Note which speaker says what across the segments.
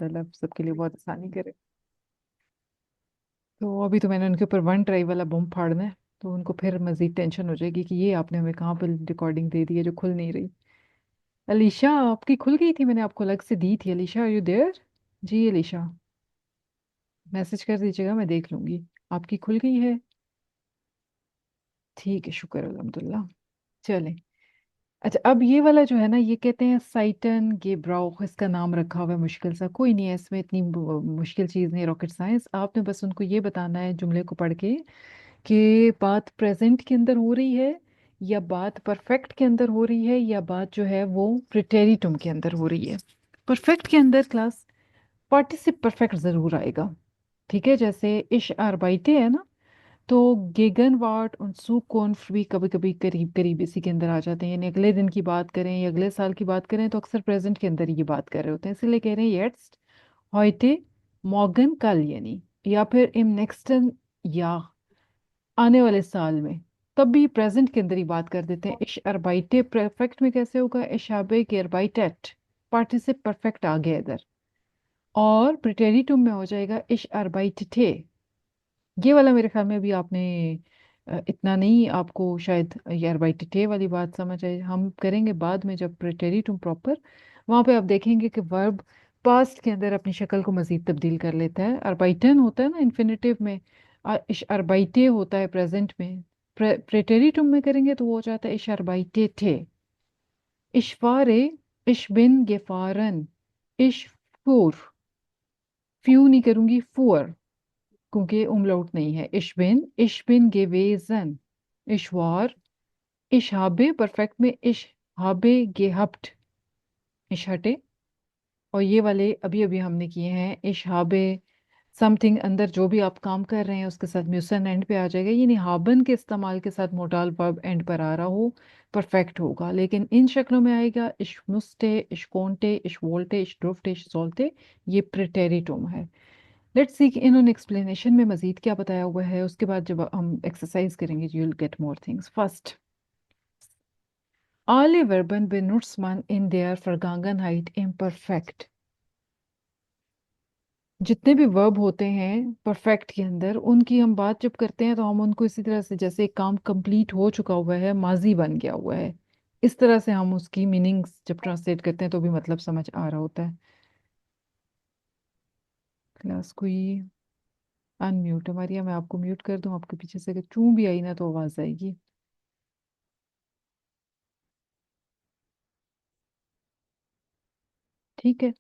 Speaker 1: ताला सबके लिए बहुत आसानी करे। तो अभी तो मैंने उनके ऊपर वन ट्राई वाला बम फाड़ना है, तो उनको फिर मजीद टेंशन हो जाएगी कि ये आपने हमें कहाँ पर रिकॉर्डिंग दे दी है जो खुल नहीं रही। अलीशा आपकी खुल गई थी, मैंने आपको अलग से दी थी। Alisha are you there? जी अलीशा, मैसेज कर दीजिएगा, मैं देख लूंगी। आपकी खुल गई है? ठीक है, शुक्र अल्हम्दुलिल्लाह। चलें। अच्छा, अब ये वाला जो है ना, ये कहते हैं साइटन गेब्राउख, इसका नाम रखा हुआ है मुश्किल सा। कोई नहीं है इसमें, इतनी मुश्किल चीज़ नहीं, रॉकेट साइंस। आपने बस उनको ये बताना है जुमले को पढ़ के कि बात प्रेजेंट के अंदर हो रही है, या बात परफेक्ट के अंदर हो रही है, या बात जो है वो प्रिटेरिटुम के अंदर हो रही है। परफेक्ट के अंदर क्लास पार्टिसिप परफेक्ट ज़रूर आएगा। ठीक है, जैसे इश आरबाइटे है ना, तो गेगनवार्ट और सुकॉन्फ भी कभी कभी करीब करीब इसी के अंदर आ जाते हैं। यानी अगले दिन की बात करें या अगले साल की बात करें तो अक्सर प्रेजेंट के अंदर ये बात कर रहे होते हैं, इसलिए कह रहे हैं येट्स हॉइटे मॉर्गन कल, यानी या फिर इम नेक्स्टन, या आने वाले साल में। तब भी प्रेजेंट के अंदर ही बात कर देते हैं। इश अरबाइटे परफेक्ट में कैसे होगा? इशाबे के अरबाइटेट, पार्टिसिप परफेक्ट आ गया इधर। और प्रिटेरिटुम में हो जाएगा इश अरबाइटे। ये वाला मेरे ख्याल में भी आपने इतना नहीं, आपको शायद ये अरबाइटे वाली बात समझ आई। हम करेंगे बाद में जब प्रेटेरिटुम प्रॉपर, वहां पे आप देखेंगे कि वर्ब पास्ट के अंदर अपनी शक्ल को मजीद तब्दील कर लेता है। अरबाइटन होता है ना इन्फिनेटिव में, इश अरबाइटे होता है प्रेजेंट में। प्रेटेरिटुम में करेंगे तो वो हो जाता है इश अरबाइटे थे। इशफारे इश बिन गेफारन इश फूर, फ्यू नहीं करूंगी, फूर, क्योंकि umlaut नहीं है। इश बिन गेवेजन इशवार इशहाबे परफेक्ट में इशहाबे गेहप्ट इशहटे। और ये वाले अभी अभी हमने किए हैं। इशहाबे समथिंग, अंदर जो भी आप काम कर रहे हैं उसके साथ म्यूसन एंड पे आ जाएगा, यानी हाबन के इस्तेमाल के साथ मोडाल वर्ब एंड पर आ रहा हो, परफेक्ट होगा। लेकिन इन शक्लों में आएगा इशमुस्टे इशकोंटे इशवोल्टे इशड्रुफ्टे इशजोल्टे, ये प्रिटेरिटुम है। लेट्स सी कि इन्होंने एक्सप्लेनेशन में मजीद क्या बताया हुआ है, उसके बाद जब हम एक्सरसाइज करेंगे you will get more things. First, alle Verben benutzt man in der Vergangenheit imperfekt। जितने भी वर्ब होते हैं परफेक्ट के अंदर, उनकी हम बात जब करते हैं तो हम उनको इसी तरह से, जैसे एक काम कंप्लीट हो चुका हुआ है, माजी बन गया हुआ है, इस तरह से हम उसकी मीनिंग्स जब ट्रांसलेट करते हैं तो भी मतलब समझ आ रहा होता है। क्लास कोई अनम्यूट हमारी, या मैं आपको म्यूट कर दूं? आपके पीछे से अगर चूं भी आई ना तो आवाज आएगी। ठीक है,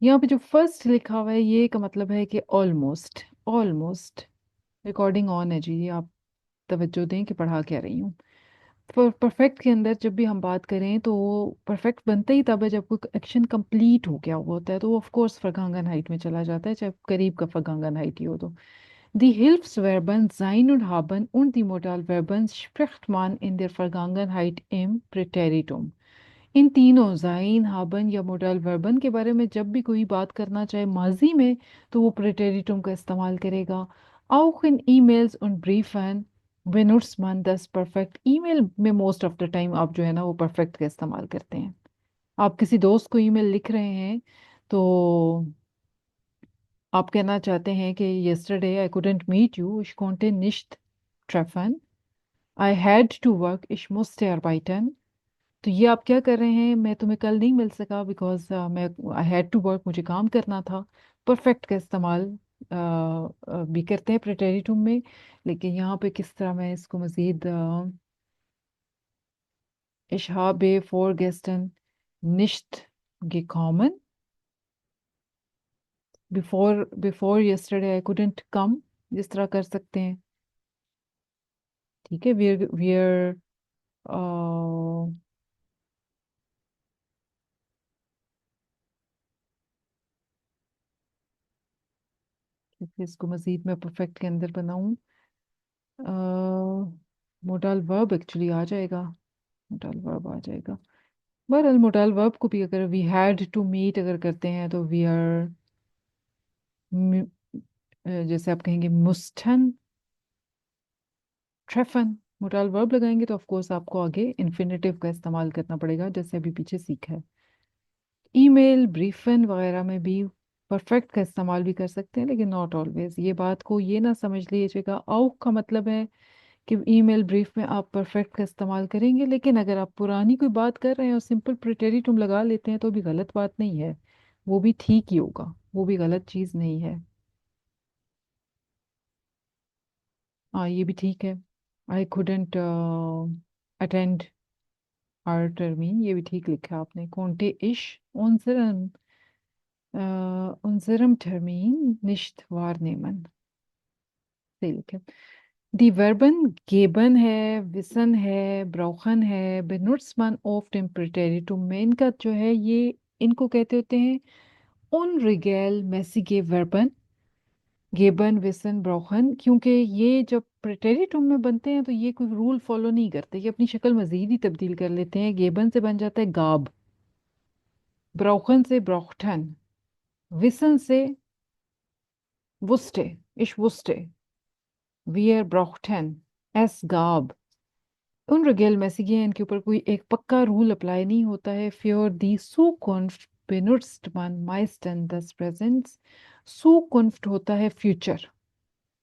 Speaker 1: यहाँ पे जो फर्स्ट लिखा हुआ है ये का मतलब है कि ऑलमोस्ट। ऑलमोस्ट रिकॉर्डिंग ऑन है जी, ये आप तवज्जो दें कि पढ़ा क्या रही हूँ। परफेक्ट के अंदर जब भी हम बात करें तो परफेक्ट बनता ही तब है जब कोई एक्शन कंप्लीट हो गया हुआ होता है, तो वो ऑफ कोर्स vergangenheit में चला जाता है, चाहे करीब का vergangenheit ही हो तो। Die Hilfsverben sein und haben und die Modalverben spricht man in der Vergangenheit im Präteritum। इन तीनों जाइन हाबन या मोडल वर्बन के बारे में जब भी कोई बात करना चाहे माजी में, तो वो प्रेटेरिटुम का इस्तेमाल करेगा। auch in emails und Briefen benutzt man das perfect। Email में मोस्ट ऑफ द टाइम आप जो है ना वो परफेक्ट का इस्तेमाल करते हैं। आप किसी दोस्त को ईमेल लिख रहे हैं तो आप कहना चाहते हैं कि yesterday I couldn't meet you, ich konnte nicht treffen, I had to work, ich musste arbeiten। तो ये आप क्या कर रहे हैं? मैं तुम्हें कल नहीं मिल सका बिकॉज मैं आई हैड टू वर्क, मुझे काम करना था। परफेक्ट का इस्तेमाल भी करते हैं प्रेटेरिटुम में, लेकिन यहाँ पे किस तरह मैं इसको मजीद ich habe vorgestern nicht gekommen, before yesterday I couldn't come, जिस तरह कर सकते हैं। ठीक है, we're इसको मजीद मैं परफेक्ट के अंदर बनाऊं, मोडाल वर्ब एक्चुअली आ जाएगा, मोडाल वर्ब आ जाएगा। बहरहाल मोडाल वर्ब को भी अगर वी हैड टू मीट अगर करते हैं तो वी आर, जैसे आप कहेंगे मुस्टन ट्रेफन, मोडाल वर्ब लगाएंगे तो ऑफ कोर्स आपको आगे इन्फिनेटिव का इस्तेमाल करना पड़ेगा, जैसे अभी पीछे सीखा है। ईमेल ब्रीफन वगैरह में भी परफेक्ट का इस्तेमाल भी कर सकते हैं लेकिन नॉट ऑलवेज। ये बात को ये ना समझ लीजिएगा आउट का मतलब है कि ईमेल ब्रीफ में आप परफेक्ट का इस्तेमाल करेंगे, लेकिन अगर आप पुरानी कोई बात कर रहे हैं और सिंपल प्रिटेरिटुम लगा लेते हैं तो भी गलत बात नहीं है, वो भी ठीक ही होगा, वो भी गलत चीज़ नहीं है। हाँ ये भी ठीक है। आई कुडेंट अटेंड आर टर्मीन, ये भी ठीक लिखा आपने। कॉन्टे इश उनजरम टर्मीन निश्त वारनेमन, सही लिखे। दी वर्बन गेबन है, विसन है, ब्रोखन है, बेनुट्स man oft im Präteritum में इनका जो है ये, इनको कहते होते हैं उन रिगेल मैसिगे वर्बन, गेबन विसन ब्रोखन। क्योंकि ये जब प्रेटेरिटुम में बनते हैं तो ये कोई रूल फॉलो नहीं करते, ये अपनी शक्ल मजीद ही तब्दील कर लेते हैं। गेबन से बन जाता है गाब, ब्रोखन से ब्रोखटन, विसन से वुस्टे, इश वुस्टे, वियर ब्रोखटन, एस गाब। उन रिगेल मैसिगियन के ऊपर कोई एक पक्का रूल अप्लाई नहीं होता है। फ्योर दी सुकुन्फ्ट benutzt man meistens das Präsens। सुकुन्फ्ट होता है फ्यूचर,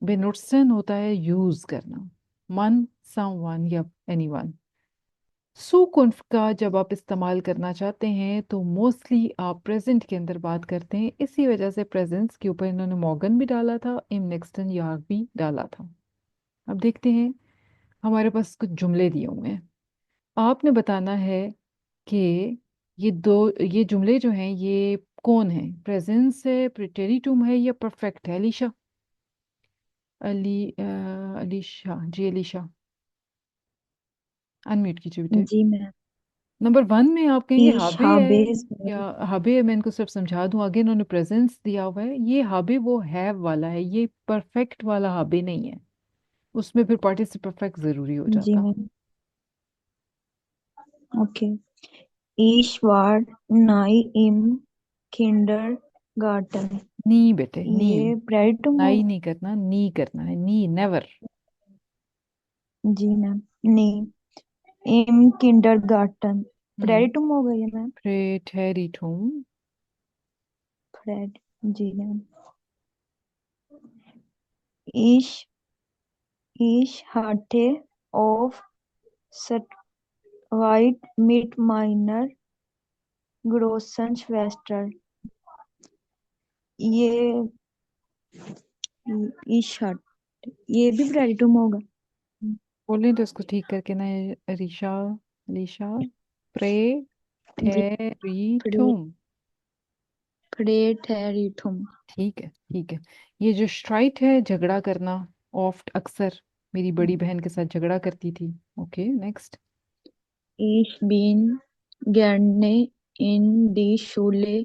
Speaker 1: benutzen होता है यूज करना, मन समवन या एनीवन। सुकुन्फ्ट का जब आप इस्तेमाल करना चाहते हैं तो मोस्टली आप प्रेजेंट के अंदर बात करते हैं, इसी वजह से प्रेजेंस के ऊपर इन्होंने मॉर्गन भी डाला था, इम नेक्स्टन यार्ग भी डाला था। अब देखते हैं, हमारे पास कुछ जुमले दिए हुए हैं, आपने बताना है कि ये जुमले जो हैं ये कौन है, प्रेजेंस है, प्रिटेरिटुम है या परफेक्ट है। अलीशा, अलीशा जी, अलीशा अनम्यूट कीजिए बेटे।
Speaker 2: जी मैम।
Speaker 1: नंबर 1 में आप कहेंगे
Speaker 2: ईश
Speaker 1: हाबे है
Speaker 2: हाबेज
Speaker 1: या हाबे है। मैं इनको सिर्फ समझा दूं, आगे इन्होंने प्रेजेंस दिया हुआ है, ये हाबे वो हैव वाला है, ये परफेक्ट वाला हाबे नहीं है, उसमें फिर पार्टिसिपल परफेक्ट जरूरी हो
Speaker 2: जी
Speaker 1: जाता।
Speaker 2: मैम। ओके। ईश वार नाई इम किंडरगार्टन।
Speaker 1: नी बेटे नी,
Speaker 2: ये प्रेडिटम हो।
Speaker 1: नाई नहीं करना, नी करना है, नी नेवर।
Speaker 2: जी मैम। नी इम किंडरगार्टन
Speaker 1: हम्म,
Speaker 2: प्रेडिटम हो गई है मैम।
Speaker 1: प्रेटेरिटुम।
Speaker 2: प्रेड। जी मैम। ईश ईश हाटे ऑफ सट वाइट मिट माइनर ग्रोसन वेस्टर। ये ईश हट, ये भी प्रेडिटम होगा।
Speaker 1: बोलें तो इसको ठीक करके ना, रिशा, लिशा,
Speaker 2: जी। प्रे
Speaker 1: प्रेटेरिटुम।
Speaker 2: प्रेटेरिटम।
Speaker 1: ठीक है ठीक है। ये जो स्ट्राइट है, झगड़ा करना, ऑफ्ट अक्सर मेरी बड़ी बहन के साथ झगड़ा करती थी। Okay next.
Speaker 2: Ich bin gerne in die Schule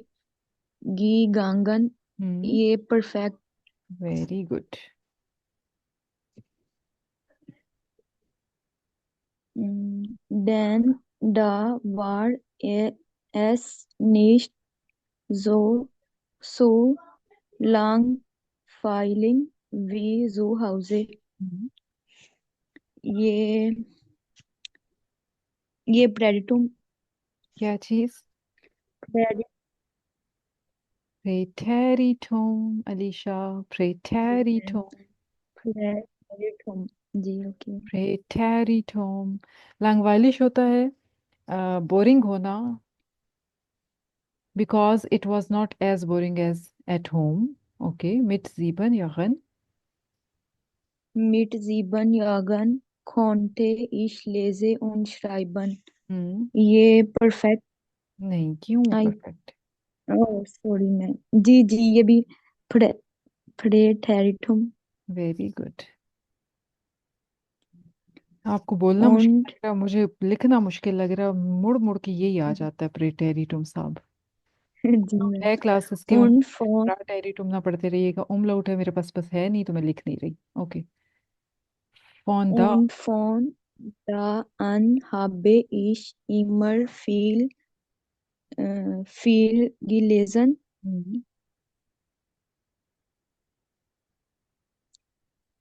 Speaker 2: gegangen।
Speaker 1: हम्म,
Speaker 2: ये perfect.
Speaker 1: Very good.
Speaker 2: Denn da war es nicht so langweilig wie zu Hause। ये ये प्रेडिटम।
Speaker 1: क्या चीज? प्रेटेरिटुम अलीशा, प्रेटेरिटुम।
Speaker 2: प्रेडिटम। जी ओके।
Speaker 1: प्रेटेरिटुम लैंग्वेलिश होता है, बोरिंग होना, because it was not as boring as at home. Okay, mit 7 Jahren।
Speaker 2: Mit 7 Jahren konnte ich lesen und schreiben।
Speaker 1: हम्म,
Speaker 2: ये perfect.
Speaker 1: नहीं क्यों
Speaker 2: आई
Speaker 1: परफेक्ट?
Speaker 2: Oh sorry ma'am. जी जी ये भी फ्रे फ्रेटेरिटम।
Speaker 1: Very good. आपको बोलना मुश्किल
Speaker 2: und
Speaker 1: लग रहा, मुझे लिखना मुश्किल लग रहा, मुड़ मुड़ के यही आ जाता है प्रेटेरिटुम साहब।
Speaker 2: जी मैम।
Speaker 1: है क्लासेस के
Speaker 2: und von
Speaker 1: प्रेटेरिटुम ना पढ़ते रहिएगा, उमलाउट है मेरे पास, बस है नहीं तो मैं लिख नहीं रही। ओके, फॉन द।
Speaker 2: und von da an habe ich immer viel gelesen।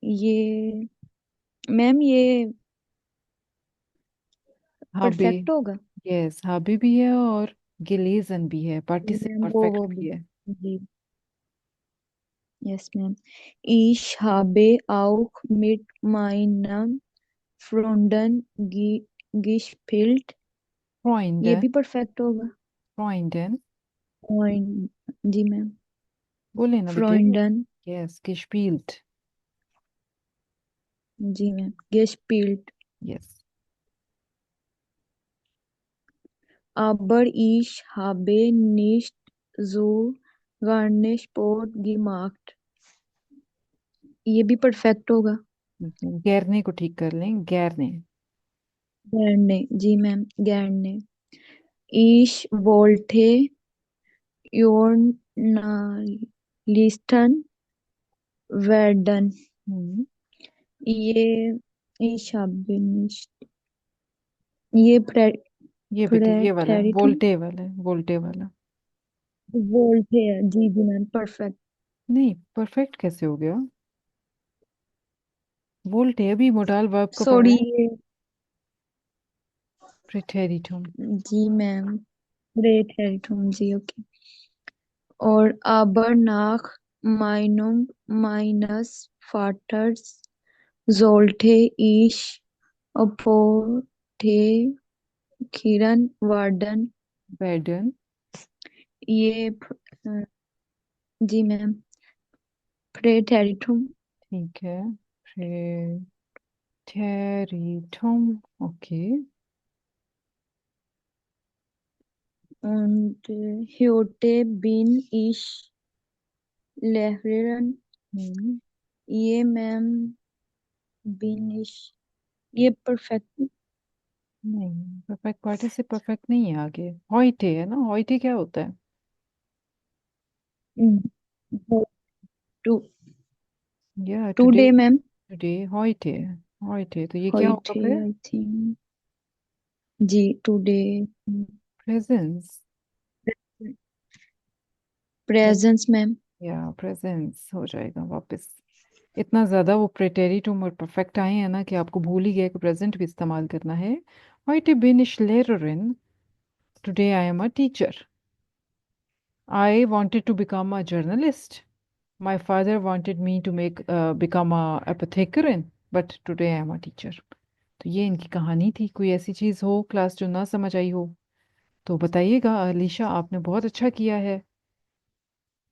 Speaker 2: ये मैम ये
Speaker 1: हाबे,
Speaker 2: परफेक्ट होगा।
Speaker 1: यस हाबे भी है और गिलेजन भी है,
Speaker 2: जी
Speaker 1: पार्टिसिपल
Speaker 2: मैम
Speaker 1: परफेक्ट
Speaker 2: वो
Speaker 1: भी
Speaker 2: भी।
Speaker 1: है।
Speaker 2: जी yes ma'am. Ich habe auch mit meinem Freunden gespielt। ये
Speaker 1: फ्रॉइंडन।
Speaker 2: भी परफेक्ट होगा।
Speaker 1: फ्रॉइंडन।
Speaker 2: Freund, जी मैम।
Speaker 1: बोले ना बेटे।
Speaker 2: Freunden,
Speaker 1: yes, gespielt।
Speaker 2: जी ma'am, gespielt।
Speaker 1: Yes.
Speaker 2: Aber ich habe nicht so gerne Sport gemacht। ये भी परफेक्ट होगा।
Speaker 1: गैरने को ठीक कर लें, गैरने।
Speaker 2: gerne, जी ma'am, gerne। Ich wollte Journalisten werden।
Speaker 1: हम्म।
Speaker 2: ये ich habe nicht, ये
Speaker 1: ये बेटे ये वाला
Speaker 2: प्रेटेरिटुम
Speaker 1: वोल्टे वाला है, वोल्टे वाला।
Speaker 2: वोल्टे है। जी जी मैम, परफेक्ट।
Speaker 1: नहीं, परफेक्ट कैसे हो गया? वोल्टे अभी मोडाल वर्ब को पढ़ा
Speaker 2: सॉरी
Speaker 1: है।
Speaker 2: ये,
Speaker 1: प्रेटेरिटुम।
Speaker 2: जी मैम, प्रेटेरिटुम जी, ओके। और aber nach Meinung meines Vaters sollte ich Apothekerin werden।
Speaker 1: बैडन।
Speaker 2: ये जी मैम, प्रेटेरिटुम।
Speaker 1: ठीक है। प्रेटेरिटुम। Okay.
Speaker 2: Und heute bin ich Lehrerin।
Speaker 1: हम्म।
Speaker 2: ये मैम, bin ich, ये परफेक्ट।
Speaker 1: नहीं, परफेक्ट पार्टी से परफेक्ट नहीं है आगे। हॉइटे है ना, हॉइटे क्या होता है?
Speaker 2: टू
Speaker 1: या टुडे।
Speaker 2: Today ma'am.
Speaker 1: टुडे हॉइटे है। हॉइटे तो ये क्या होगा
Speaker 2: heute
Speaker 1: फिर?
Speaker 2: आई थिंक, जी टुडे।
Speaker 1: प्रेजेंस।
Speaker 2: Presence ma'am.
Speaker 1: या प्रेजेंस हो जाएगा वापस। इतना ज्यादा वो प्रेटेरिटुम और परफेक्ट आए हैं ना कि आपको भूल ही गया कि प्रेजेंट भी इस्तेमाल करना है। heute bin ich Lehrerin, today I am a teacher, I wanted to become a journalist, my father wanted me to make become a apothecarian, but today I am a teacher। तो ये इनकी कहानी थी। कोई ऐसी चीज हो क्लास जो ना समझ आई हो तो बताइएगा। अलीशा आपने बहुत अच्छा किया है।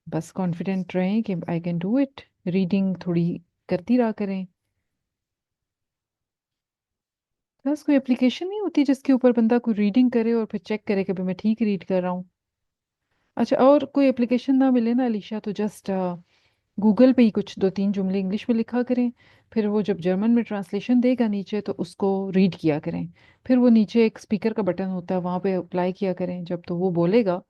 Speaker 1: बस कॉन्फिडेंट रहें कि I can do it. Reading थोड़ी करती रहा करें। बस कोई एप्लीकेशन नहीं होती जिसके ऊपर बंदा कोई रीडिंग करे और फिर चेक करे कि भाई मैं ठीक रीड कर रहा हूँ? अच्छा, और कोई एप्लीकेशन ना मिले ना अलीशा तो जस्ट गूगल पे ही कुछ दो तीन जुमले इंग्लिश में लिखा करें। फिर वो जब जर्मन में ट्रांसलेशन देगा नीचे तो उसको रीड किया करें। फिर वो नीचे एक स्पीकर का बटन होता है, वहाँ पे अप्लाई किया करें। जब तो वो बोलेगा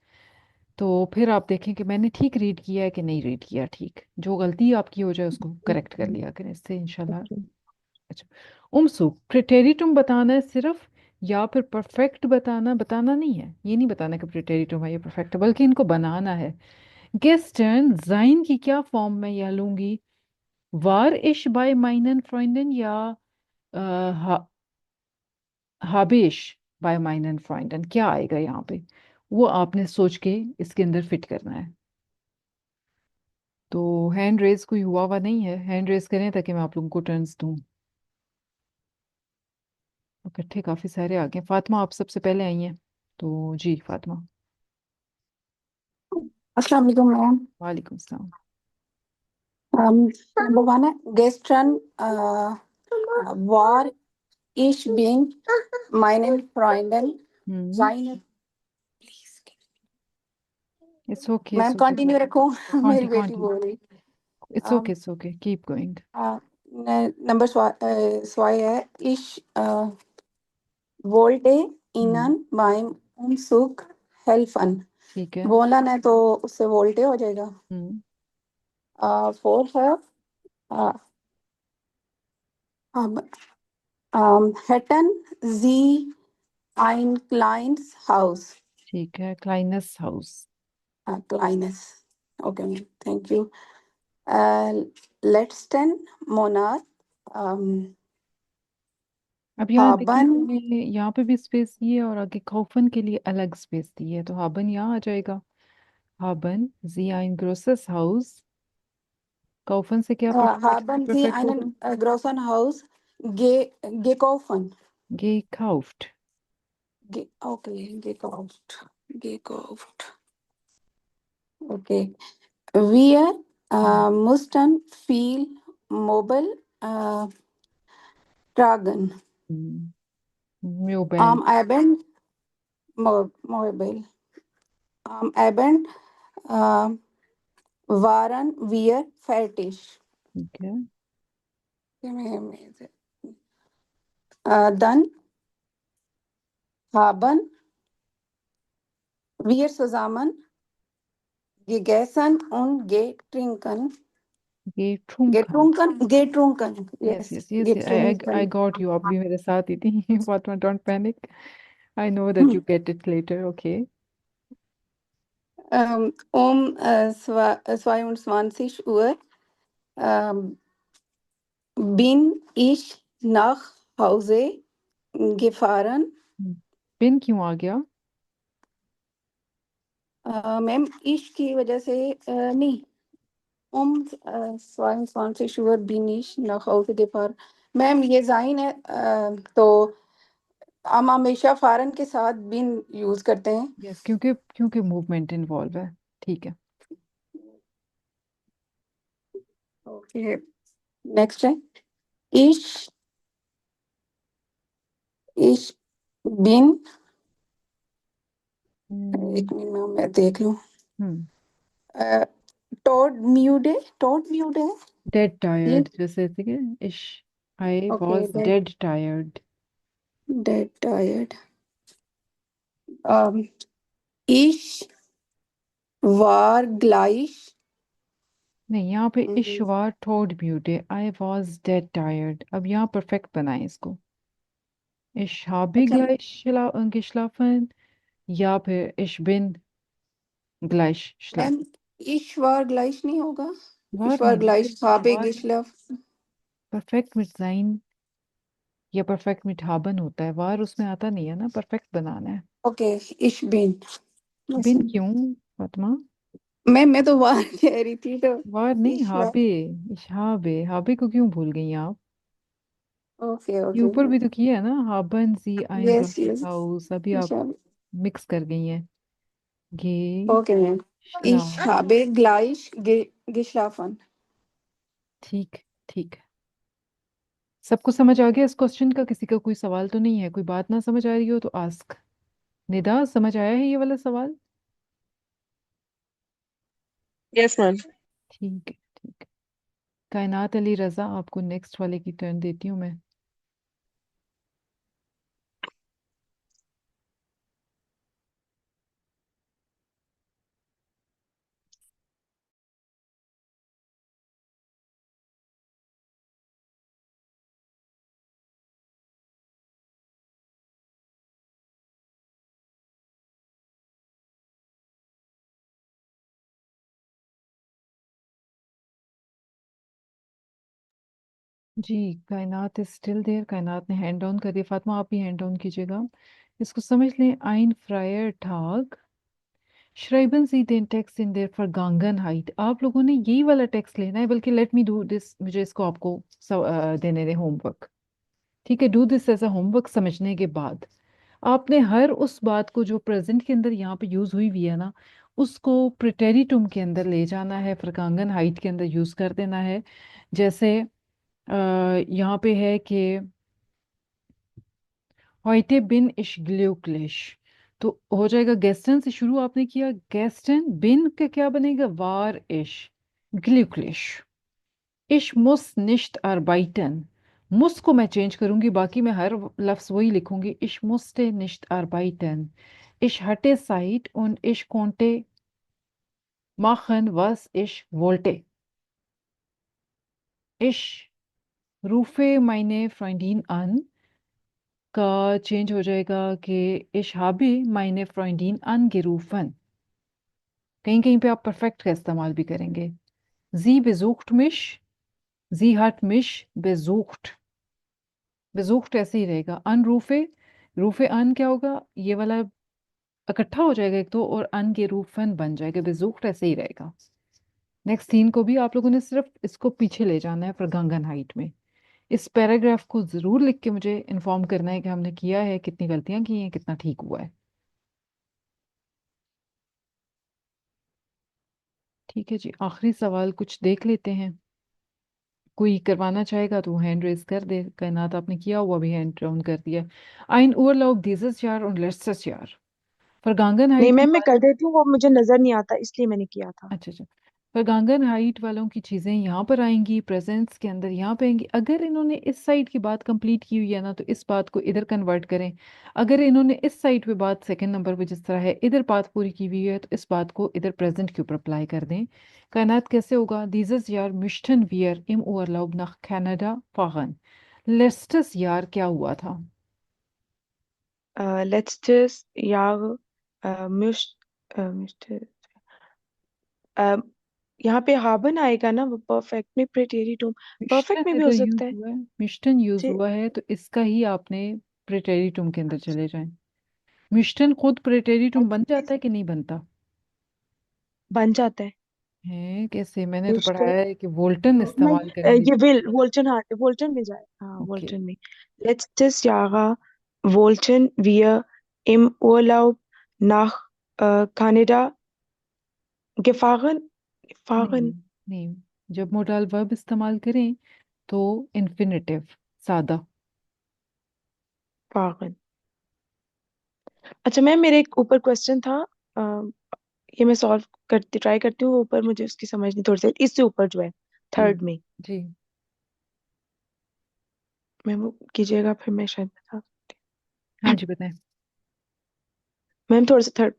Speaker 1: तो फिर आप देखें कि मैंने ठीक रीड किया है कि नहीं रीड किया ठीक। जो गलती आपकी हो जाए उसको करेक्ट कर लिया करें, इससे इंशाल्लाह।
Speaker 2: ओके।
Speaker 1: अच्छा, उमसुक प्रिटेरिटुम बताना है सिर्फ, या फिर परफेक्ट बताना? बताना नहीं है, ये नहीं बताना कि प्रिटेरिटुम है ये परफेक्ट है, बल्कि इनको बनाना है। गेस्टर्न जाइन की क्या फॉर्म में यह लूंगी? वार इश बाय माइनन फ्रेंडन, या हाबेश बाय माइनन फ्रेंडन? क्या आएगा यहाँ पे? वो आपने सोच के इसके अंदर फिट करना है। तो हैंड रेज कोई हुआ हुआ नहीं है? हैंड रेज करें ताकि मैं आप लोगों को टर्न्स दूं। इकट्ठे काफी सारे आ गए। फातिमा आप सबसे पहले आई हैं, तो जी फातिमा।
Speaker 3: अस्सलाम वालेकुम मैम।
Speaker 1: वालेकुम सलाम।
Speaker 3: नंबर वन है gestern war ich bin meinen Freunden
Speaker 1: हम्म।
Speaker 3: seine।
Speaker 1: It's okay,
Speaker 3: ma'am
Speaker 1: it's okay.
Speaker 3: Continue रखो।
Speaker 1: कांटी
Speaker 3: मेरी बेटी
Speaker 1: कांटी।
Speaker 3: बोल रही।
Speaker 1: It's okay, it's okay, keep going.
Speaker 3: Number स्वाई है ich wollte
Speaker 1: हम्म।
Speaker 3: ihnen beim Umzug helfen।
Speaker 1: ठीक है।
Speaker 3: बोलन है तो उससे वोल्टे हो जाएगा।
Speaker 1: हम्म।
Speaker 3: फोर है hätten sie ein kleines Haus।
Speaker 1: ठीक है, क्लाइनस house.
Speaker 3: Kleines, okay, thank you। letzten Monat ähm,
Speaker 1: अब यहाँ देखिए
Speaker 3: haben
Speaker 1: मैंने यहाँ पे भी स्पेस दी है और आगे कौफन के लिए अलग स्पेस दी है, तो हाबन यहाँ आ जाएगा। हाबन जी ein großes Haus काउफन से क्या
Speaker 3: haben Sie
Speaker 1: परफेक्ट होगा?
Speaker 3: einen großen Haus gekauft?
Speaker 1: gekauft.
Speaker 3: Okay, gekauft. Gekauft. Okay. Wir mussten viel Mobile tragen.
Speaker 1: Mobile.
Speaker 3: Am Abend, Mobile. Am Abend äh, waren wir fertig.
Speaker 1: Okay.
Speaker 3: Dann haben wir zusammen gegessen und getrunken.
Speaker 1: getrunken.
Speaker 3: Getrunken.
Speaker 1: Yes,
Speaker 3: Yes,
Speaker 1: yes, yes, yes. I
Speaker 3: getrunken.
Speaker 1: got you. आप भी मेरे साथ ही थी. Fatma, don't panic. I know that you get it later. Okay.
Speaker 3: Um 22 Uhr ähm, bin ich nach Hause gefahren.
Speaker 1: bin क्यों आ गया?
Speaker 3: Ma'am इश की वजह से नहीं 22 Uhr bin ich nach Hause gefahren. Ma'am ये जाइन है तो हम हमेशा फारन के साथ बिन यूज करते हैं.
Speaker 1: यस, क्योंकि क्योंकि मूवमेंट इन्वॉल्व है. ठीक है.
Speaker 3: ओके नेक्स्ट है इश इश बिन एक मिनट में मैं देख लूं. टोड म्यूडे
Speaker 1: डेड
Speaker 3: ये
Speaker 1: टायर्ड जैसे ठीक है. इश I
Speaker 3: okay
Speaker 1: was dead tired.
Speaker 3: Dead tired. इश वार ग्लाइश
Speaker 1: नहीं, यहाँ पे इश वार टोड म्यूटे. I was dead tired. अब यहाँ परफेक्ट बनाए इसको. इश habe
Speaker 3: अच्छा
Speaker 1: gleich geschlafen या फिर ich bin gleich
Speaker 3: ma'am
Speaker 1: schlafen.
Speaker 3: इश वार ग्लाइश नहीं होगा.
Speaker 1: वार
Speaker 3: इश वार
Speaker 1: नहीं ना.
Speaker 3: ग्लाइश habe
Speaker 1: वार
Speaker 3: geschlafen.
Speaker 1: परफेक्ट mit sein या परफेक्ट mit haben होता है. वार उसमें आता नहीं है ना. परफेक्ट बनाना है.
Speaker 3: ओके इश बिन
Speaker 1: बिन क्यों फातिमा?
Speaker 3: मैं तो वार कह रही थी तो
Speaker 1: वार नहीं,
Speaker 3: इश वार.
Speaker 1: हाबे. इश हाबे. हाबे को क्यों भूल गई आप?
Speaker 3: ओके
Speaker 1: ये
Speaker 3: ओके
Speaker 1: ऊपर भी तो किया है ना. हाबन सी ein
Speaker 3: yes
Speaker 1: großes
Speaker 3: yes
Speaker 1: Haus. अभी
Speaker 3: इश
Speaker 1: आप मिक्स कर गई हैं. गे
Speaker 3: ओके मैम
Speaker 1: श्ला.
Speaker 3: इश habe gleich geschlafen.
Speaker 1: ठीक. ठीक. सबको समझ आ गया इस क्वेश्चन का? किसी का कोई सवाल तो नहीं है? कोई बात ना समझ आ रही हो तो आस्क. निदा, समझ आया है ये वाला सवाल?
Speaker 4: Yes ma'am.
Speaker 1: ठीक है. ठीक है. कायनात अली रजा, आपको नेक्स्ट वाले की टर्न देती हूँ मैं. जी, कायनात इज स्टिल देयर. कायनात ने हैंड डाउन कर दिया. फातिमा, आप भी हैंड डाउन कीजिएगा. इसको समझ लें. आइन फ्रायर ठाग श्राइबन सी den टेक्स्ट इन देयर vergangenheit. आप लोगों ने यही वाला टेक्स्ट लेना है. बल्कि लेट मी डू दिस. मुझे इसको आपको देने दें होमवर्क. ठीक है. Do this as a homework. समझने के बाद आपने हर उस बात को जो प्रेजेंट के अंदर यहाँ पे यूज हुई हुई है ना, उसको प्रिटेरिटुम के अंदर ले जाना है. फ्रकांगन हाइट के अंदर यूज कर देना है. जैसे यहाँ पे है कि heute bin ich glücklich. तो हो जाएगा गेस्टन से शुरू आपने किया. गेस्टन बिन का क्या बनेगा? वार ich glücklich. Ich muss nicht arbeiten. muss को मैं चेंज करूंगी. बाकी मैं हर लफ्ज वही लिखूंगी. Ich musste nicht arbeiten. Ich hatte Zeit und ich konnte machen, was ich wollte. Ich rufe meine Freundin an का चेंज हो जाएगा कि ich habe meine Freundin angerufen. कहीं कहीं पे आप परफेक्ट का इस्तेमाल भी करेंगे. Sie besucht mich. Sie hat mich besucht. besucht ऐसे ही रहेगा. Anrufe. रूफे अन क्या होगा? ये वाला इकट्ठा हो जाएगा एक तो, और अनgerufen बन जाएगा. besucht ऐसे ही रहेगा. नेक्स्ट सीन को भी आप लोगों ने सिर्फ इसको पीछे ले जाना है vergangenheit में। इस पैराग्राफ को जरूर लिख के मुझे इन्फॉर्म करना है कि हमने किया है, कितनी गलतियां की हैं, कितना ठीक हुआ है। ठीक है जी, आखिरी सवाल कुछ देख लेते हैं। कोई करवाना चाहेगा तो हैंड रेज कर दे। कायनात आपने किया हुआ भी हैंड डाउन कर दिया। Ein Urlaub dieses Jahr und letztes Jahr।
Speaker 2: नहीं
Speaker 1: Vergangenheit की
Speaker 2: मैम, मैं
Speaker 1: बात।
Speaker 2: कर देती हूँ, वो मुझे नजर नहीं आता इसलिए मैंने किया था।
Speaker 1: अच्छा अच्छा। Vergangenheit वालों की चीजें यहाँ पर आएंगी, प्रेजेंस के अंदर यहाँ पे आएंगी। अगर इन्होंने इस साइड की बात कंप्लीट की हुई है ना तो इस बात को इधर कन्वर्ट करें। अगर इन्होंने इस साइड पे बात सेकंड नंबर पे जिस तरह है इधर बात पूरी की हुई है तो इस बात को इधर प्रेजेंट के ऊपर अप्लाई कर दें। कायनात कैसे होगा? Dieses Jahr möchten wir im Urlaub nach Kanada fahren। लेस्टस यार क्या हुआ था?
Speaker 2: लेट्स यार मिश मिस्टर यहाँ पे हाबन आएगा ना, वो परफेक्ट में प्रेटेरिटुम।
Speaker 1: मिश्टन
Speaker 2: परफेक्ट में भी हो
Speaker 1: अगर यूज
Speaker 2: सकता है।
Speaker 1: हुआ है, मिश्टन यूज
Speaker 2: जे
Speaker 1: हुआ है तो इसका ही आपने प्रेटेरिटुम के अंदर चले जाएं। मिश्टन खुद प्रेटेरिटुम बन जाता है कि नहीं बनता?
Speaker 2: बन जाता है।
Speaker 1: है कैसे? मैंने तो पढ़ा
Speaker 2: मिस्टर
Speaker 1: है कि वोल्टन
Speaker 2: नहीं,
Speaker 1: इस्तेमाल करेंगे।
Speaker 2: ये विल वोल्टन, हाँ वोल्टन में जाए, हाँ
Speaker 1: ओके।
Speaker 2: वोल्टन में। letztes Jahr wollten wir im Urlaub nach Kanada gefahren
Speaker 1: नहीं
Speaker 2: fahren
Speaker 1: नहीं, जब मोडाल वर्ब इस्तेमाल करें तो इन्फिनेटिव, सादा।
Speaker 2: fahren। अच्छा मैम, मेरे एक ऊपर क्वेश्चन था। अ, ये मैं सॉल्व करती ट्राई करती हूँ, ऊपर मुझे उसकी समझ नहीं, थोड़ी सी इससे ऊपर जो है
Speaker 1: हम्म।
Speaker 2: थर्ड में।
Speaker 1: जी।
Speaker 2: मैम वो कीजिएगा, फिर मैं शायद बता।
Speaker 1: हाँ जी बताएं।
Speaker 2: मैम थोड़ा सा थर्ड,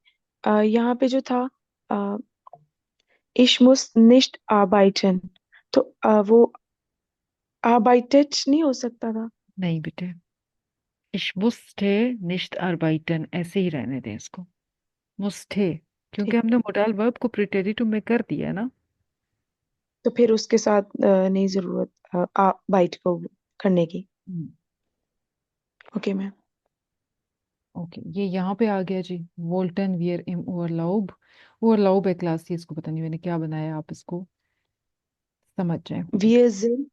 Speaker 2: यहाँ पे जो था, ich muss nicht arbeiten, तो वो arbeitet नहीं हो सकता था।
Speaker 1: नहीं बेटे, ich musste nicht arbeiten ऐसे ही रहने दें इसको। मुस्टे, क्योंकि
Speaker 2: ठीक,
Speaker 1: हमने मोडाल वर्ब को प्रिटेरिटुम में कर दिया है ना।
Speaker 2: तो फिर उसके साथ नहीं जरूरत बाइट को करने की।
Speaker 1: हम्म।
Speaker 2: Okay ma'am.
Speaker 1: ओके, ये यहाँ पे आ गया जी। वोल्टन वियर इम ओवरलाउब। ओवरलाउब है क्लास, इसको पता नहीं मैंने क्या बनाया, आप इसको समझ जाए।
Speaker 2: Wir sind,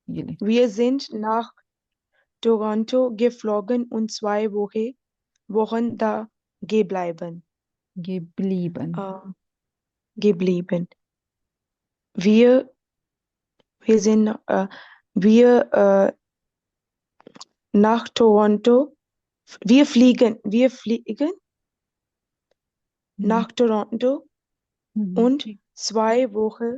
Speaker 1: ये ले।
Speaker 2: wir sind nach Toronto geflogen und 2 Wochen da geblieben.
Speaker 1: ये ब्लीबन।
Speaker 2: Äh, geblieben. Wir, wir sind, wir nach Toronto, wir fliegen
Speaker 1: हम्म।
Speaker 2: nach Toronto und
Speaker 1: ठीक।
Speaker 2: 2 Wochen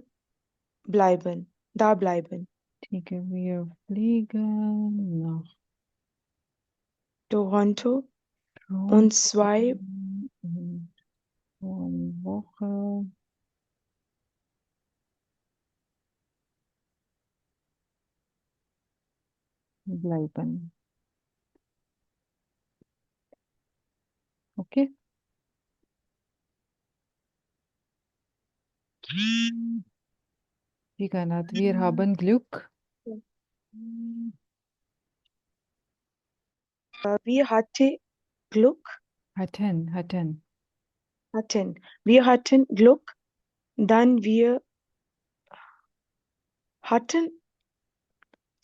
Speaker 2: da bleiben.
Speaker 1: ठीक है, वी आर फ्लीगन
Speaker 2: Toronto und
Speaker 1: Toronto
Speaker 2: zwei
Speaker 1: Woche bleiben। Okay. ठीक है ना, wir haben Glück।
Speaker 2: wir Glück,
Speaker 1: hatten।
Speaker 2: hatten, wir hatten Glück, dann wir hatten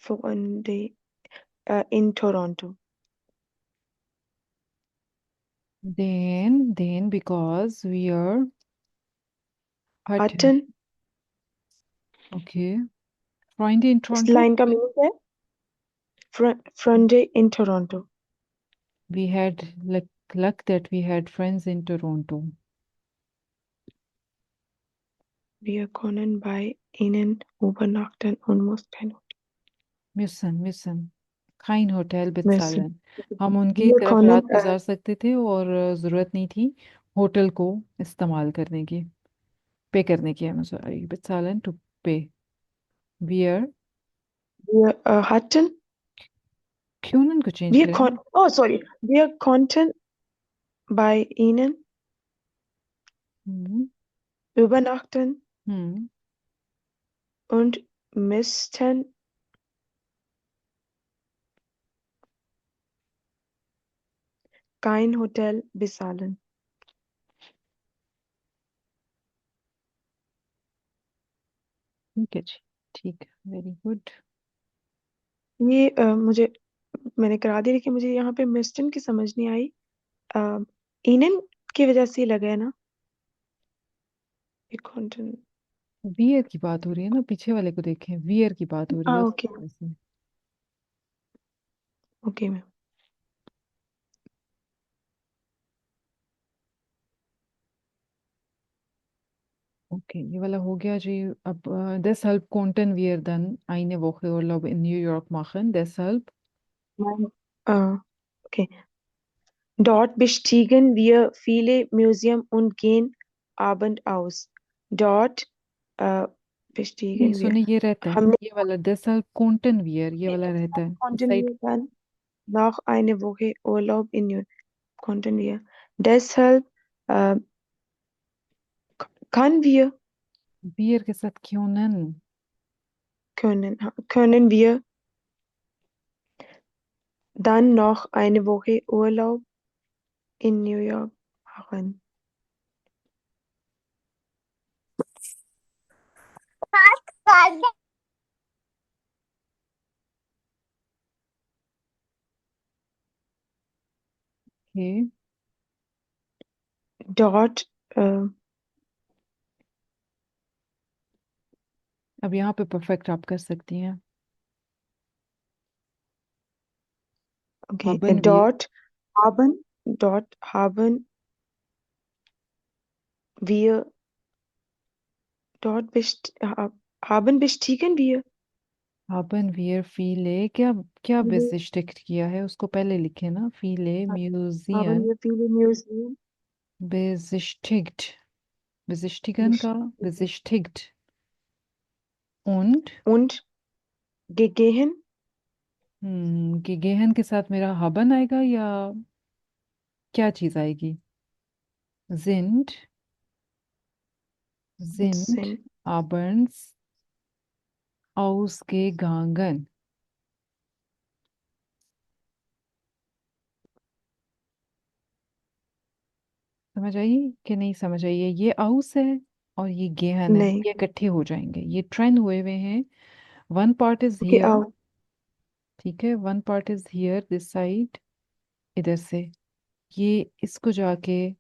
Speaker 2: Freunde in Toronto.
Speaker 1: Then because we are hatten।
Speaker 2: Hatten,
Speaker 1: Okay। Freunde in
Speaker 2: इस
Speaker 1: Toronto।
Speaker 2: Line का meaning है Freunde in Toronto.
Speaker 1: We had luck that we had friends in Toronto।
Speaker 2: Wir können bei ihnen übernachten und mussten
Speaker 1: müssen kein Hotel
Speaker 2: müssen.
Speaker 1: bezahlen। हम उनकी
Speaker 2: Wir
Speaker 1: तरफ
Speaker 2: können
Speaker 1: रात गुजार सकते थे और ज़रूरत नहीं थी होटल को इस्तेमाल करने की, पे करने की। I'm sorry, bezahlen to pay। Wir
Speaker 2: wir hatten,
Speaker 1: क्यों ना इनको चेंज
Speaker 2: wir
Speaker 1: करें?
Speaker 2: kon oh sorry, wir konnten bei ihnen
Speaker 1: हम्म।
Speaker 2: übernachten
Speaker 1: हम्म।
Speaker 2: und müssten kein Hotel bezahlen।
Speaker 1: ठीक है जी, ठीक है, वेरी गुड।
Speaker 2: ये मुझे मैंने करा दी, लेकिन मुझे यहाँ पे मिस्टन की समझ नहीं आई। अ, इनन की वजह से ही लगा है ना, एक कॉन्टिनेंट।
Speaker 1: वियर की बात हो रही है ना, पीछे वाले को देखें, वियर की बात हो रही है उस
Speaker 2: ओके।
Speaker 1: वजह से।
Speaker 2: Okay ma'am.
Speaker 1: ओके, ये वाला हो गया जी। अब deshalb konnten wir dann eine Woche Urlaub in New York machen, deshalb
Speaker 2: okay. Dort bestiegen wir viele Museen und gehen Abend aus. Dort äh,
Speaker 1: नहीं
Speaker 2: bestiegen wir.
Speaker 1: सुनिए, ये रहता है,
Speaker 2: हमने
Speaker 1: ये वाला deshalb konnten wir, ये वाला रहता है इस
Speaker 2: konnten
Speaker 1: side.
Speaker 2: wir dann nach einer Woche Urlaub in New konnten wir. Deshalb äh, kann wir,
Speaker 1: wear के साथ क्यों none.
Speaker 2: können wir dann noch eine Woche Urlaub in New York machen.
Speaker 1: Okay,
Speaker 2: Dort, äh,
Speaker 1: अब यहाँ पे perfect आप कर सकती हैं।
Speaker 2: okay,
Speaker 1: haben wir,
Speaker 2: dort wir haben bestiegen wir.
Speaker 1: haben wir viele, क्या क्या
Speaker 2: Wir
Speaker 1: besichtigt किया है उसको पहले लिखे ना, viele
Speaker 2: haben
Speaker 1: Museen
Speaker 2: wir viele Museen
Speaker 1: besichtigt, besichtigen का
Speaker 2: bestiegen
Speaker 1: besichtigt und
Speaker 2: und gegangen.
Speaker 1: gegangen के साथ मेरा haben आएगा या क्या चीज आएगी। sind sind
Speaker 2: Sind
Speaker 1: abends ausgegangen। समझ आई कि नहीं समझ आई है, ये आउस है और ये गेहन है,
Speaker 2: नहीं।
Speaker 1: ये इकट्ठे हो जाएंगे, ये ट्रेंड हुए हुए हैं। One part is
Speaker 2: Okay,
Speaker 1: here,
Speaker 2: auch.
Speaker 1: ठीक है, one part is here this side, इधर से ये इसको जाके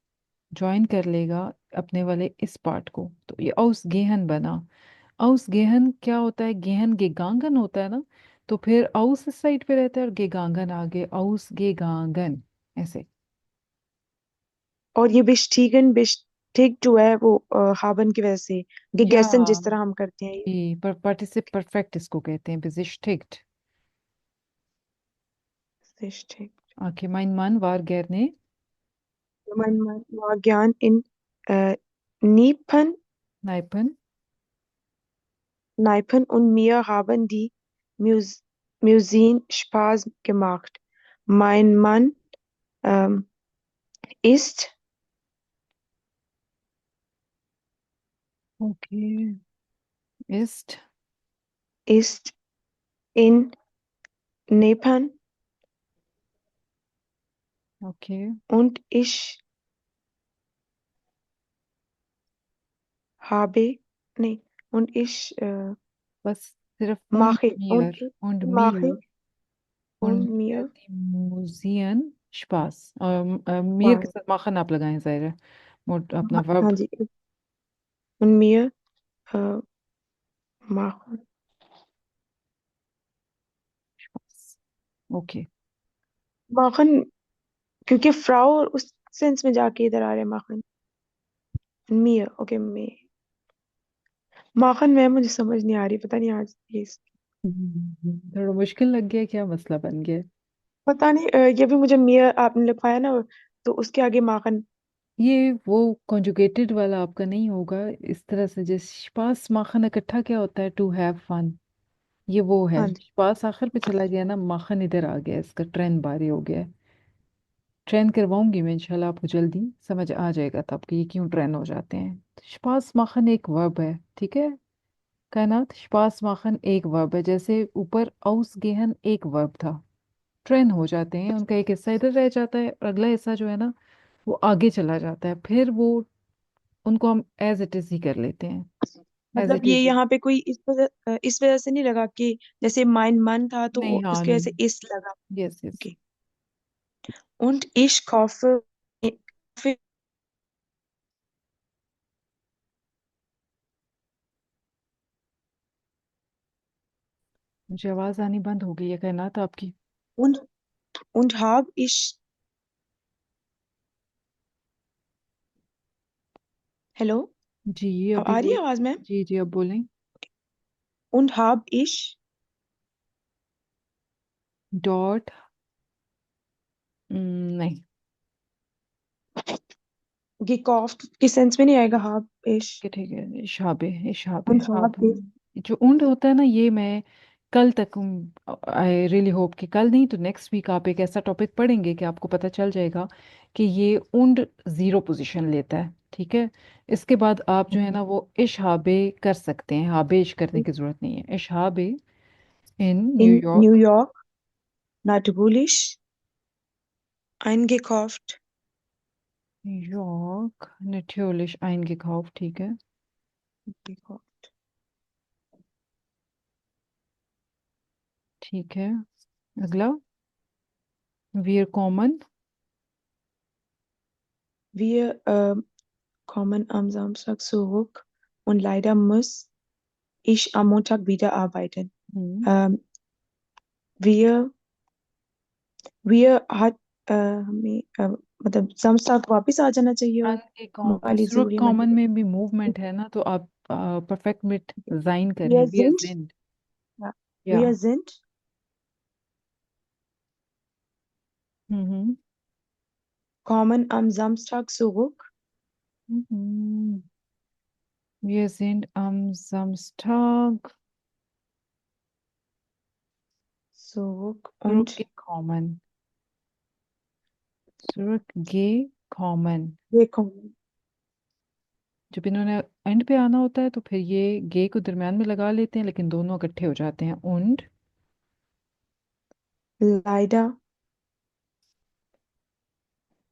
Speaker 1: ज्वाइन कर लेगा अपने वाले इस पार्ट को, तो ये औस गेहन बना। औस गेहन क्या होता है, गेहन गेगांगन होता है ना, तो फिर औस इस साइड पे रहता है और गेगांगन आगे, औस गेगांगन ऐसे।
Speaker 2: और ये bestiegt जो है वो haben की वजह से,
Speaker 1: या
Speaker 2: gegessen जिस तरह हम करते हैं।
Speaker 1: जी, पर पार्टिसिप परफेक्ट इसको कहते हैं, bezichtigt।
Speaker 2: Beschäftigt.
Speaker 1: Okay, mein Mann war gerne
Speaker 2: Mein Mann war gern in Nippen,
Speaker 1: Neipen,
Speaker 2: Neipen und mir haben die Museen Spaß gemacht. Mein Mann ähm, ist,
Speaker 1: okay, ist,
Speaker 2: ist in Nepal
Speaker 1: okay,
Speaker 2: und ich habe, nee, und ich
Speaker 1: was सिर्फ
Speaker 2: mache
Speaker 1: mir und
Speaker 2: mache
Speaker 1: mir und
Speaker 2: und
Speaker 1: mir
Speaker 2: mir,
Speaker 1: die Museen Spaß। mir के
Speaker 2: wow,
Speaker 1: साथ माखन आप लगाएं ज़ाहिर है, मोट अपना verb
Speaker 2: हाँ जी, und mir äh, machen
Speaker 1: Spaß। Okay,
Speaker 2: माखन, क्योंकि फ्राउ उस सेंस में जाके इधर आ रहे हैं माखन। मिया, ओके मे माखन में मुझे समझ नहीं आ रही, पता नहीं आज ये
Speaker 1: थोड़ा मुश्किल लग गया, क्या मसला बन गया।
Speaker 2: पता नहीं ये भी मुझे मिया आपने लिखवाया ना, तो उसके आगे माखन।
Speaker 1: ये वो कॉन्जुगेटेड वाला आपका नहीं होगा, इस तरह से जैसे पास माखन इकट्ठा क्या होता है, टू हैव फन, ये वो है।
Speaker 2: हाँ जी।
Speaker 1: पास आखिर पे चला गया ना, माखन इधर आ गया, इसका ट्रेंड बारी हो गया है। ट्रेंड करवाऊंगी मैं इंशाल्लाह, आपको जल्दी समझ आ जाएगा तब कि ये क्यों ट्रेंड हो जाते हैं। शपास माखन एक वर्ब है, ठीक है, कायनात, शपास माखन एक वर्ब है, जैसे ऊपर औस गेहन एक वर्ब था। ट्रेंड हो जाते हैं, उनका एक हिस्सा इधर रह जाता है और अगला हिस्सा जो है ना वो आगे चला जाता है, फिर वो उनको हम एज इट इज ही कर लेते हैं। एज
Speaker 2: मतलब
Speaker 1: इट
Speaker 2: ये
Speaker 1: इज।
Speaker 2: यहाँ पे कोई इस वजह से नहीं लगा कि जैसे माइन मन था तो
Speaker 1: नहीं, हाँ,
Speaker 2: उसकी वजह
Speaker 1: नहीं।
Speaker 2: से इस लगा।
Speaker 1: Yes, yes.
Speaker 2: Okay. Und ich kaufe
Speaker 1: मुझे आवाज आनी बंद हो गई है कहना था आपकी।
Speaker 2: und und habe ich hello,
Speaker 1: जी,
Speaker 2: अब
Speaker 1: अभी
Speaker 2: आ रही है
Speaker 1: बोल।
Speaker 2: आवाज मैम?
Speaker 1: जी, जी, अब बोलें।
Speaker 2: und habe ich
Speaker 1: dot. नहीं।
Speaker 2: gekauft के सेंस में नहीं आएगा habe ich
Speaker 1: ठीक है, ठीक है, इशाबे, इशाबे,
Speaker 2: und
Speaker 1: हाँ।
Speaker 2: habe ich
Speaker 1: जो ऊंड होता है ना, ये मैं कल तक, आई रियली होप कि कल नहीं तो नेक्स्ट वीक आप एक ऐसा टॉपिक पढ़ेंगे कि आपको पता चल जाएगा कि ये ऊंड जीरो पोजीशन लेता है। ठीक है। इसके बाद आप जो है ना वो इशहाबे कर सकते हैं, हाबेश करने की जरूरत नहीं है। इशहाबे इन
Speaker 2: in New
Speaker 1: New York.
Speaker 2: York natürlich eingekauft
Speaker 1: New York natürlich eingekauft। ठीक है।
Speaker 2: gekauft
Speaker 1: ठीक है। अगला। wir kommen।
Speaker 2: wir kommen am Samstag zurück und leider muss ich am Montag wieder arbeiten.
Speaker 1: Hmm.
Speaker 2: Wir wir hat हमें मतलब samstag वापस आ जाना चाहिए और वाली
Speaker 1: सुरुक
Speaker 2: जरूरी है
Speaker 1: कॉमन
Speaker 2: मतलब
Speaker 1: में भी मूवमेंट है ना, तो आप परफेक्ट मिट जाइन करें,
Speaker 2: wir
Speaker 1: wir
Speaker 2: sind
Speaker 1: sind।
Speaker 2: ja,
Speaker 1: या।
Speaker 2: wir sind
Speaker 1: hmm.
Speaker 2: kommen am Samstag zurück
Speaker 1: hmm. Wir sind am Samstag
Speaker 2: zurück und
Speaker 1: zurückgekommen। zurückgekommen।
Speaker 2: wir kommen
Speaker 1: जब इन्होंने एंड पे आना होता है तो फिर ये गे को दरम्यान में लगा लेते हैं, लेकिन दोनों इकट्ठे हो जाते हैं। und।
Speaker 2: leider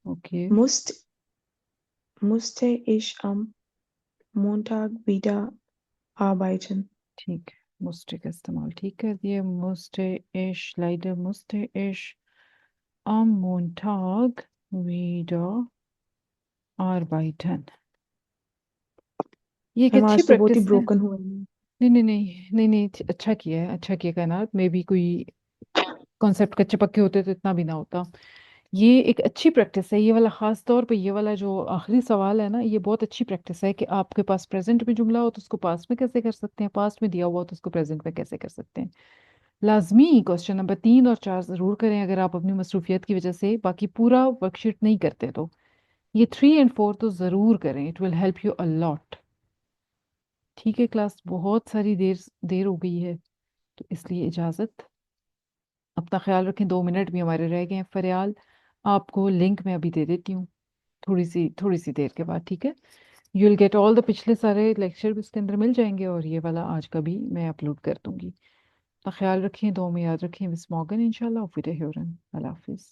Speaker 1: okay.
Speaker 2: musste ich am Montag wieder arbeiten.
Speaker 1: ठीक है, musste का इस्तेमाल ठीक कर दिए। musste ich leider musste ich am Montag wieder arbeiten। ये एक
Speaker 2: हम
Speaker 1: अच्छी
Speaker 2: आज तो बहुत ही
Speaker 1: प्रैक्टिस है।
Speaker 2: ब्रोकन हुए हैं।
Speaker 1: नहीं, नहीं, नहीं, नहीं, नहीं, अच्छा किया है, अच्छा किया। कहना मे बी कोई कॉन्सेप्ट कच्चे पक्के होते तो इतना भी ना होता। ये एक अच्छी प्रैक्टिस है, ये वाला खास तौर पे ये वाला जो आखिरी सवाल है ना, ये बहुत अच्छी प्रैक्टिस है कि आपके पास प्रेजेंट में जुमला हो तो उसको पास्ट में कैसे कर सकते हैं, पास्ट में दिया हुआ हो तो उसको प्रेजेंट में कैसे कर सकते हैं। लाजमी क्वेश्चन नंबर 3 और 4 जरूर करें अगर आप अपनी मसरूफियत की वजह से बाकी पूरा वर्कशीट नहीं करते तो। ये 3 और 4 तो जरूर करें, it will help you a lot. ठीक है क्लास, बहुत सारी देर देर हो गई है तो इसलिए इजाज़त। अपना ख्याल रखें, 2 मिनट भी हमारे रह गए हैं। फरियाल, आपको लिंक मैं अभी दे देती हूँ थोड़ी सी देर के बाद। ठीक है। You will get all the पिछले सारे लेक्चर भी इसके अंदर मिल जाएंगे और ये वाला आज का भी मैं अपलोड कर दूंगी। अपना ख्याल रखें, 2 में याद रखें। मिस मॉर्गन इंशाल्लाह, auf Wiederhören। अल्लाह हाफिज़।